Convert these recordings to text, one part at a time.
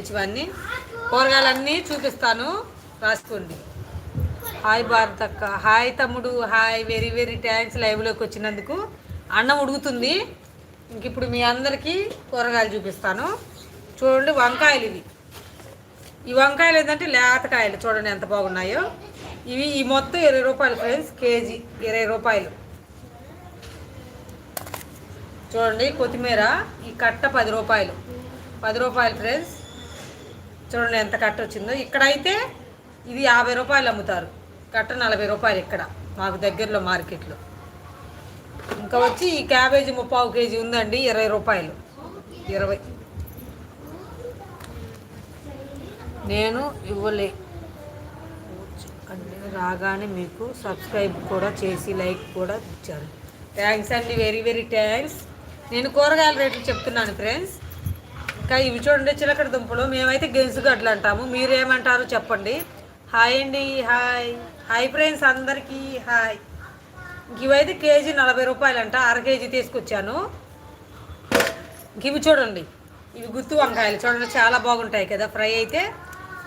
ఇవన్నీ కూరగాయలన్నీ చూపిస్తాను, రాసుకోండి. హాయ్ భారత్ అక్క, హాయ్ తమ్ముడు, హాయ్, వెరీ వెరీ థ్యాంక్స్ లైవ్లోకి వచ్చినందుకు. అన్నం ఉడుకుతుంది, ఇంక ఇప్పుడు మీ అందరికీ కూరగాయలు చూపిస్తాను. చూడండి, వంకాయలు ఇవి. ఈ వంకాయలు ఏంటంటే లేతకాయలు, చూడండి ఎంత బాగున్నాయో. ఇవి ఈ మొత్తం 20 రూపాయలు ఫ్రెండ్స్, కేజీ 20 రూపాయలు. చూడండి కొత్తిమీర, ఈ కట్ట 10 రూపాయలు, 10 రూపాయలు ఫ్రెండ్స్. చూడండి ఎంత కట్ట వచ్చిందో. ఇక్కడైతే ఇది 50 రూపాయలు అమ్ముతారు, కట్ట 40 రూపాయలు ఇక్కడ మాకు దగ్గరలో మార్కెట్లో. ఇంకా వచ్చి ఈ క్యాబేజీ 30 కేజీ ఉందండి, 20 రూపాయలు, 20. నేను ఇవ్వలే అంటే రాగానే మీకు సబ్స్క్రైబ్ కూడా చేసి లైక్ కూడా ఇచ్చారు. థ్యాంక్స్ అండి, వెరీ వెరీ థ్యాంక్స్. నేను కూరగాయల రేట్లు చెప్తున్నాను ఫ్రెండ్స్. ఇంకా ఇవి చూడండి చిలకడ దుంపలు, మేమైతే గెంసుగడ్డలు అంటాము, మీరేమంటారు చెప్పండి. హాయ్ అండి, హాయ్ హాయ్ ఫ్రెండ్స్ అందరికీ హాయ్. ఇవైతే కేజీ 40 రూపాయలు అంట, 1/2 కేజీ తీసుకొచ్చాను. ఇవి చూడండి, ఇవి గుత్తి వంకాయలు చూడండి, చాలా బాగుంటాయి కదా ఫ్రై అయితే.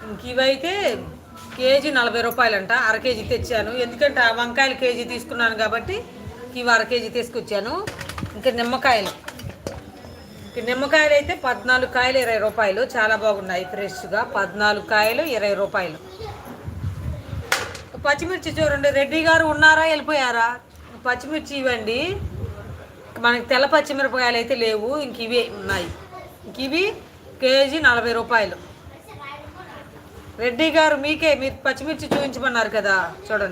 ఇంక ఇవైతే కేజీ 40 రూపాయలు అంట, 1/2 కేజీ తెచ్చాను. ఎందుకంటే ఆ వంకాయలు కేజీ తీసుకున్నాను కాబట్టి ఇవి 1/2 కేజీ తీసుకొచ్చాను. ఇంకా నిమ్మకాయలు, నిమ్మకాయలు అయితే 14 కాయలు 20 రూపాయలు, చాలా బాగున్నాయి ఫ్రెష్గా. 14 కాయలు 20 రూపాయలు. పచ్చిమిర్చి చూడండి, రెడ్డి గారు ఉన్నారా వెళ్ళిపోయారా? పచ్చిమిర్చి ఇవ్వండి, మనకి తెల్ల పచ్చిమిరపకాయలు అయితే లేవు, ఇంక ఇవే ఉన్నాయి. ఇంక ఇవి కేజీ 40 రూపాయలు. రెడ్డి గారు మీకే, మీరు పచ్చిమిర్చి చూపించమన్నారు కదా, చూడండి.